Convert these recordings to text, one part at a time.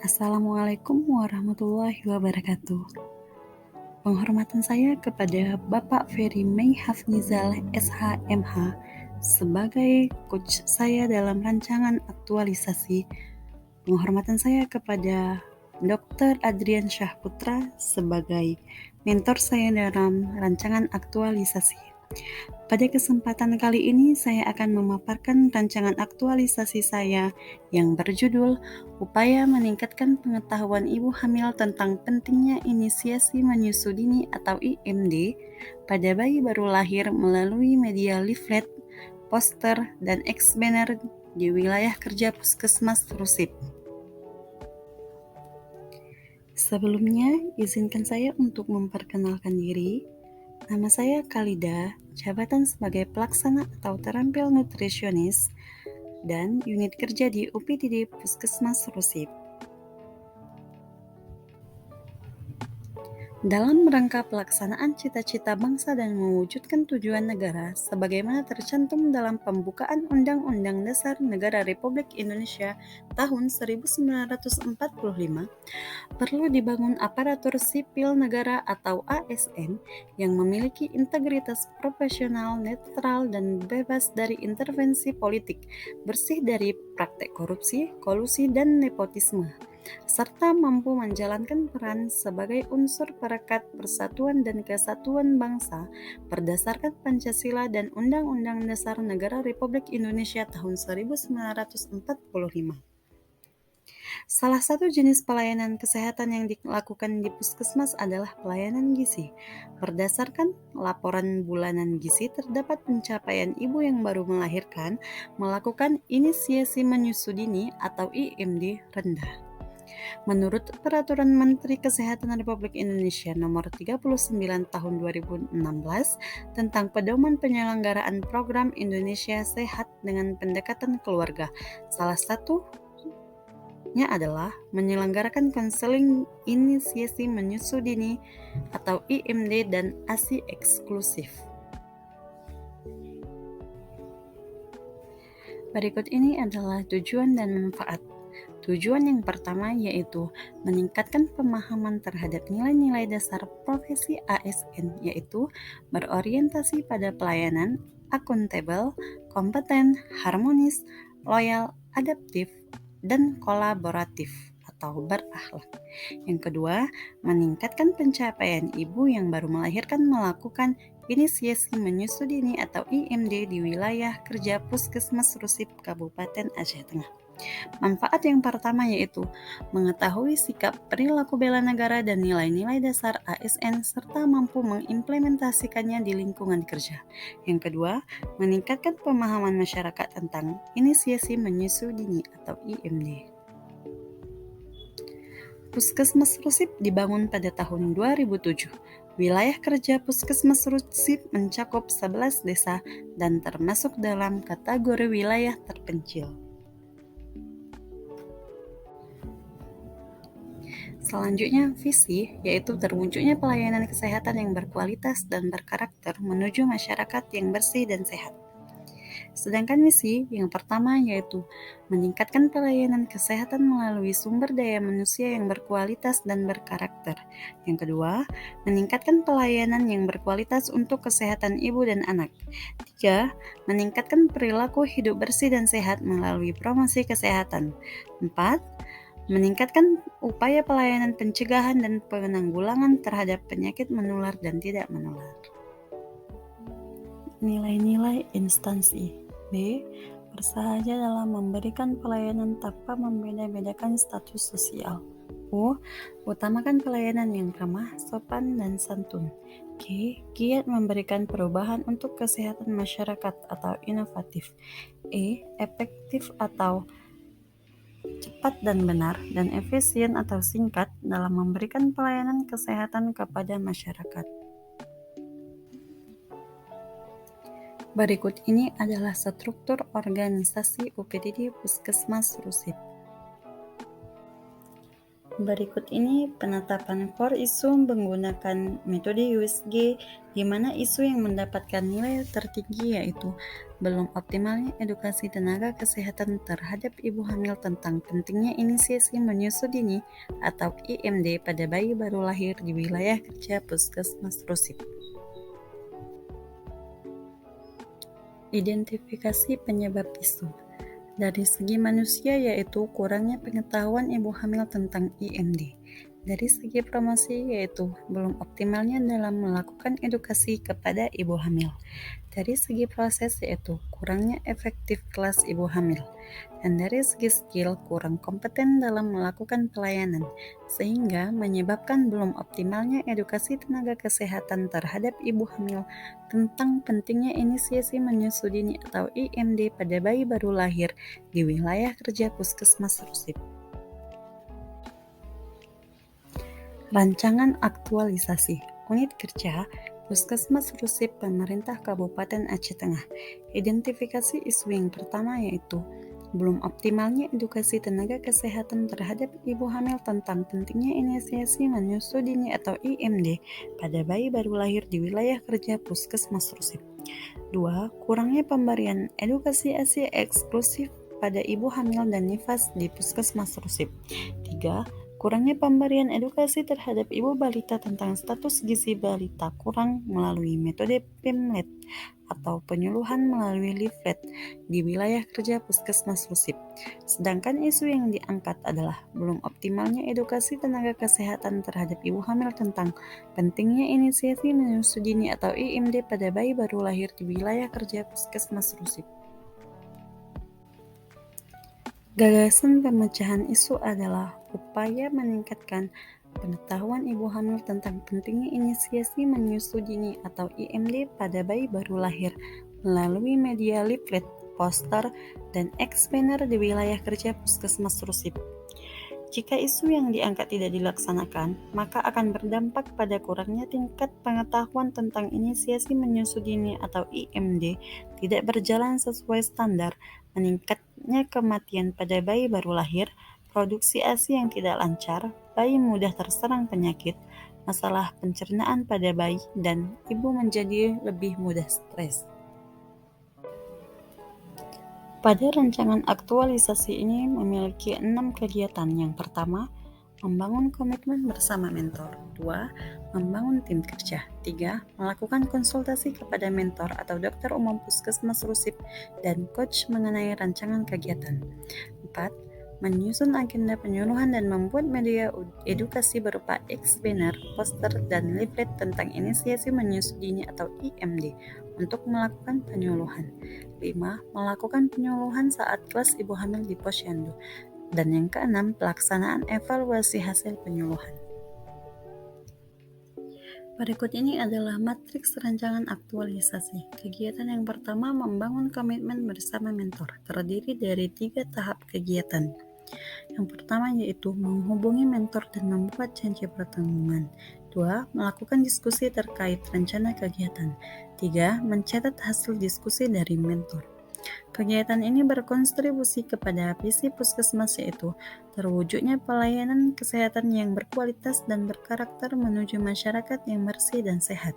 Assalamualaikum warahmatullahi wabarakatuh. Penghormatan saya kepada Bapak Ferry Mei Hafnizal SHMH sebagai coach saya dalam rancangan aktualisasi. Penghormatan saya kepada Dr. Adrian Syahputra sebagai mentor saya dalam rancangan aktualisasi. Pada kesempatan kali ini saya akan memaparkan rancangan aktualisasi saya yang berjudul Upaya Meningkatkan Pengetahuan Ibu Hamil tentang Pentingnya Inisiasi Menyusu Dini atau IMD pada bayi baru lahir melalui media leaflet, poster, dan ex-banner di wilayah kerja Puskesmas Rusip. Sebelumnya, izinkan saya untuk memperkenalkan diri. Nama saya Khalida, jabatan sebagai pelaksana atau terampil nutrisionis dan unit kerja di UPTD Puskesmas Rusip. Dalam rangka pelaksanaan cita-cita bangsa dan mewujudkan tujuan negara sebagaimana tercantum dalam pembukaan Undang-Undang Dasar Negara Republik Indonesia tahun 1945, perlu dibangun aparatur sipil negara atau ASN yang memiliki integritas profesional, netral, dan bebas dari intervensi politik, bersih dari praktek korupsi, kolusi, dan nepotisme, serta mampu menjalankan peran sebagai unsur perekat persatuan dan kesatuan bangsa berdasarkan Pancasila dan Undang-Undang Dasar Negara Republik Indonesia tahun 1945. Salah satu jenis pelayanan kesehatan yang dilakukan di puskesmas adalah pelayanan gizi. Berdasarkan laporan bulanan gizi, terdapat pencapaian ibu yang baru melahirkan melakukan inisiasi menyusu dini atau IMD rendah. Menurut Peraturan Menteri Kesehatan Republik Indonesia Nomor 39 Tahun 2016 tentang pedoman penyelenggaraan program Indonesia Sehat dengan pendekatan keluarga, salah satunya adalah menyelenggarakan konseling inisiasi menyusu dini atau IMD dan ASI eksklusif. Berikut ini adalah tujuan dan manfaat. Tujuan yang pertama yaitu meningkatkan pemahaman terhadap nilai-nilai dasar profesi ASN, yaitu berorientasi pada pelayanan, akuntabel, kompeten, harmonis, loyal, adaptif, dan kolaboratif atau berakhlak. Yang kedua, meningkatkan pencapaian ibu yang baru melahirkan melakukan inisiasi menyusu dini atau IMD di wilayah kerja Puskesmas Rusip Kabupaten Aceh Tengah. Manfaat yang pertama yaitu mengetahui sikap perilaku bela negara dan nilai-nilai dasar ASN serta mampu mengimplementasikannya di lingkungan kerja. Yang kedua, meningkatkan pemahaman masyarakat tentang inisiasi menyusu dini atau IMD. Puskesmas Rusip dibangun pada tahun 2007. Wilayah kerja Puskesmas Rusip mencakup 11 desa dan termasuk dalam kategori wilayah terpencil. Selanjutnya, visi, yaitu terwujudnya pelayanan kesehatan yang berkualitas dan berkarakter menuju masyarakat yang bersih dan sehat. Sedangkan misi yang pertama yaitu meningkatkan pelayanan kesehatan melalui sumber daya manusia yang berkualitas dan berkarakter. Yang kedua, meningkatkan pelayanan yang berkualitas untuk kesehatan ibu dan anak. Tiga, meningkatkan perilaku hidup bersih dan sehat melalui promosi kesehatan. Empat, meningkatkan upaya pelayanan pencegahan dan penanggulangan terhadap penyakit menular dan tidak menular. Nilai-nilai instansi. B. Bersahaja dalam memberikan pelayanan tanpa membeda-bedakan status sosial. U. Utamakan pelayanan yang ramah, sopan, dan santun. G. Giat memberikan perubahan untuk kesehatan masyarakat atau inovatif. E. Efektif atau cepat dan benar, dan efisien atau singkat dalam memberikan pelayanan kesehatan kepada masyarakat. Berikut ini adalah struktur organisasi UPTD Puskesmas Rusip. Berikut ini penetapan core isu menggunakan metode USG, di mana isu yang mendapatkan nilai tertinggi yaitu belum optimalnya edukasi tenaga kesehatan terhadap ibu hamil tentang pentingnya inisiasi menyusui dini atau IMD pada bayi baru lahir di wilayah kerja Puskesmas Rusip. Identifikasi penyebab isu. Dari segi manusia yaitu kurangnya pengetahuan ibu hamil tentang IMD. Dari segi promosi yaitu belum optimalnya dalam melakukan edukasi kepada ibu hamil. Dari segi proses yaitu kurangnya efektif kelas ibu hamil. Dan dari segi skill kurang kompeten dalam melakukan pelayanan, sehingga menyebabkan belum optimalnya edukasi tenaga kesehatan terhadap ibu hamil tentang pentingnya inisiasi menyusui dini atau IMD pada bayi baru lahir di wilayah kerja Puskesmas Rusip. Rancangan aktualisasi Unit Kerja Puskesmas Rusip Pemerintah Kabupaten Aceh Tengah. Identifikasi isu yang pertama yaitu belum optimalnya edukasi tenaga kesehatan terhadap ibu hamil tentang pentingnya inisiasi menyusui dini atau IMD pada bayi baru lahir di wilayah kerja Puskesmas Rusip. 2. Kurangnya pemberian edukasi ASI eksklusif pada ibu hamil dan nifas di Puskesmas Rusip. 3. Kurangnya pemberian edukasi terhadap ibu balita tentang status gizi balita kurang melalui metode PIMLET atau penyuluhan melalui leaflet di wilayah kerja Puskesmas Rusip. Sedangkan isu yang diangkat adalah belum optimalnya edukasi tenaga kesehatan terhadap ibu hamil tentang pentingnya inisiasi menyusui dini atau IMD pada bayi baru lahir di wilayah kerja Puskesmas Rusip. Gagasan pemecahan isu adalah upaya meningkatkan pengetahuan ibu hamil tentang pentingnya inisiasi menyusui dini atau IMD pada bayi baru lahir melalui media leaflet, poster, dan explainer di wilayah kerja Puskesmas Rusip. Jika isu yang diangkat tidak dilaksanakan, maka akan berdampak pada kurangnya tingkat pengetahuan tentang inisiasi menyusui dini atau IMD, tidak berjalan sesuai standar, meningkatnya kematian pada bayi baru lahir, produksi ASI yang tidak lancar, bayi mudah terserang penyakit, masalah pencernaan pada bayi, dan ibu menjadi lebih mudah stres. Pada rancangan aktualisasi ini memiliki 6 kegiatan. Yang pertama, membangun komitmen bersama mentor. 2. Membangun tim kerja. 3. Melakukan konsultasi kepada mentor atau dokter umum Puskesmas Rusip dan coach mengenai rancangan kegiatan. 4. Menyusun agenda penyuluhan dan membuat media edukasi berupa explainer, poster, dan leaflet tentang inisiasi menyusui dini atau IMD untuk melakukan penyuluhan. 5. Melakukan penyuluhan saat kelas ibu hamil di posyandu. Dan yang keenam, pelaksanaan evaluasi hasil penyuluhan. Berikut ini adalah matriks rancangan aktualisasi. Kegiatan yang pertama, membangun komitmen bersama mentor, terdiri dari 3 tahap kegiatan. Yang pertama yaitu menghubungi mentor dan membuat janji pertemuan. 2. Melakukan diskusi terkait rencana kegiatan. 3. Mencatat hasil diskusi dari mentor. Kegiatan ini berkontribusi kepada visi puskesmas yaitu terwujudnya pelayanan kesehatan yang berkualitas dan berkarakter menuju masyarakat yang bersih dan sehat.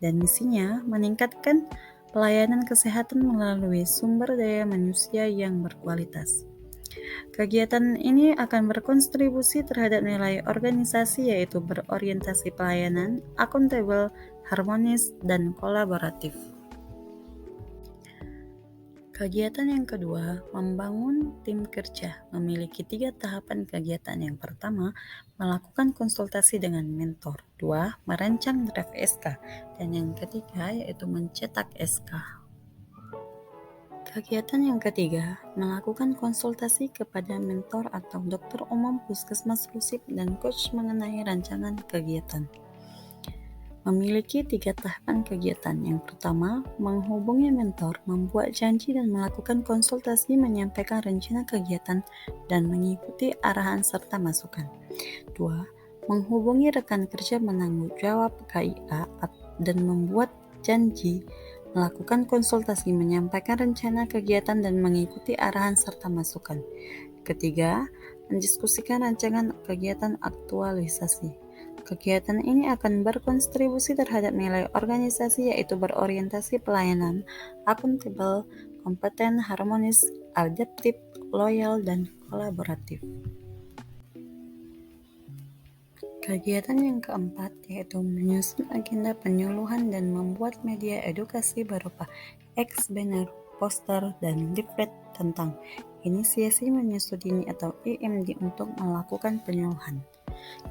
Dan misinya meningkatkan pelayanan kesehatan melalui sumber daya manusia yang berkualitas. Kegiatan ini akan berkontribusi terhadap nilai organisasi yaitu berorientasi pelayanan, akuntabel, harmonis, dan kolaboratif. Kegiatan yang kedua, membangun tim kerja, memiliki 3 tahapan kegiatan. Yang pertama, melakukan konsultasi dengan mentor. 2. Merancang draft SK. Dan yang ketiga, yaitu mencetak SK. Kegiatan yang ketiga, melakukan konsultasi kepada mentor atau dokter umum Puskesmas Rusip dan coach mengenai rancangan kegiatan. Memiliki 3 tahapan kegiatan. Yang pertama, menghubungi mentor, membuat janji dan melakukan konsultasi, menyampaikan rencana kegiatan, dan mengikuti arahan serta masukan. 2. Menghubungi rekan kerja penanggung jawab KIA dan membuat janji, melakukan konsultasi, menyampaikan rencana kegiatan, dan mengikuti arahan serta masukan. Ketiga, mendiskusikan rancangan kegiatan aktualisasi. Kegiatan ini akan berkontribusi terhadap nilai organisasi yaitu berorientasi pelayanan, akuntabel, kompeten, harmonis, adaptif, loyal, dan kolaboratif. Kegiatan yang keempat yaitu menyusun agenda penyuluhan dan membuat media edukasi berupa banner, poster, dan leaflet tentang inisiasi menyusudini atau IMD untuk melakukan penyuluhan.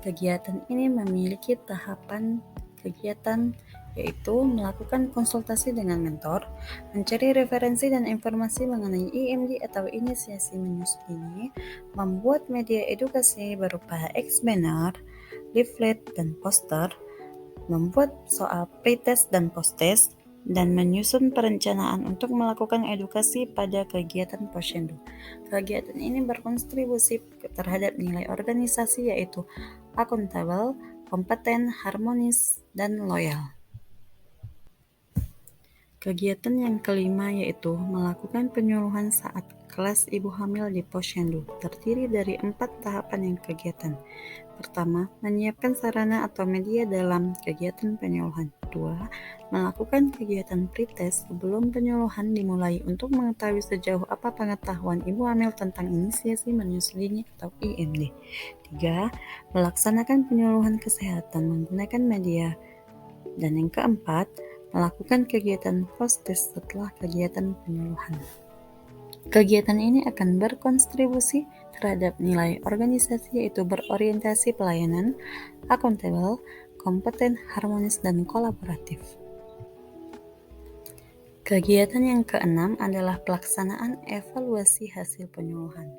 Kegiatan ini memiliki tahapan kegiatan yaitu melakukan konsultasi dengan mentor, mencari referensi dan informasi mengenai IMD atau inisiasi menyusudini, membuat media edukasi berupa banner, leaflet, dan poster, membuat soal pretest dan post-test, dan menyusun perencanaan untuk melakukan edukasi pada kegiatan posyandu. Kegiatan ini berkontribusi terhadap nilai organisasi yaitu akuntabel, kompeten, harmonis, dan loyal. Kegiatan yang kelima yaitu melakukan penyuluhan saat kelas ibu hamil di posyandu, terdiri dari 4 tahapan yang kegiatan. Pertama, menyiapkan sarana atau media dalam kegiatan penyuluhan. 2. Melakukan kegiatan pretest sebelum penyuluhan dimulai untuk mengetahui sejauh apa pengetahuan ibu hamil tentang inisiasi menyusui atau IMD. 3. Melaksanakan penyuluhan kesehatan menggunakan media. Dan yang keempat, melakukan kegiatan post-test setelah kegiatan penyuluhan. Kegiatan ini akan berkontribusi terhadap nilai organisasi yaitu berorientasi pelayanan, akuntabel, kompeten, harmonis, dan kolaboratif. Kegiatan yang keenam adalah pelaksanaan evaluasi hasil penyuluhan.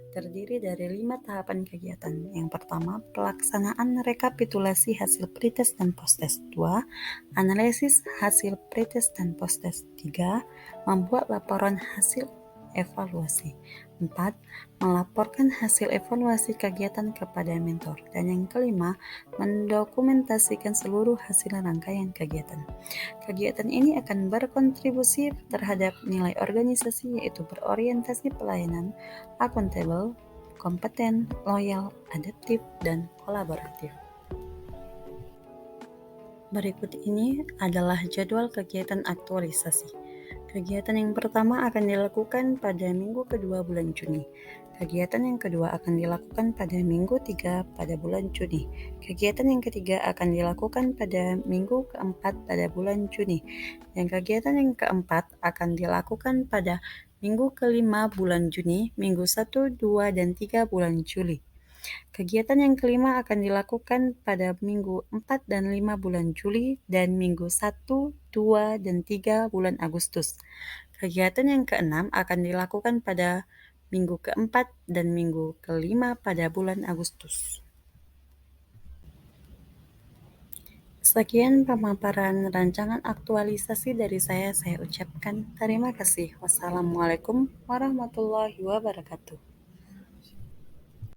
Terdiri dari 5 tahapan kegiatan. Yang pertama, pelaksanaan rekapitulasi hasil pretest dan post-test. 2. Analisis hasil pretest dan post-test. 3. Membuat laporan hasil evaluasi. 4. Melaporkan hasil evaluasi kegiatan kepada mentor. Dan yang kelima, mendokumentasikan seluruh hasil rangkaian kegiatan. Kegiatan ini akan berkontribusi terhadap nilai organisasi yaitu berorientasi pelayanan, akuntabel, kompeten, loyal, adaptif, dan kolaboratif. Berikut ini adalah jadwal kegiatan aktualisasi. Kegiatan yang pertama akan dilakukan pada minggu kedua bulan Juni. Kegiatan yang kedua akan dilakukan pada minggu 3 pada bulan Juni. Kegiatan yang ketiga akan dilakukan pada minggu keempat pada bulan Juni. Dan kegiatan yang keempat akan dilakukan pada minggu kelima bulan Juni, minggu 1, 2, dan 3 bulan Juli. Kegiatan yang kelima akan dilakukan pada minggu 4 dan 5 bulan Juli dan minggu 1, 2, dan 3 bulan Agustus. Kegiatan yang keenam akan dilakukan pada minggu keempat dan minggu kelima pada bulan Agustus. Sekian pemaparan rancangan aktualisasi dari saya ucapkan terima kasih. Wassalamualaikum warahmatullahi wabarakatuh.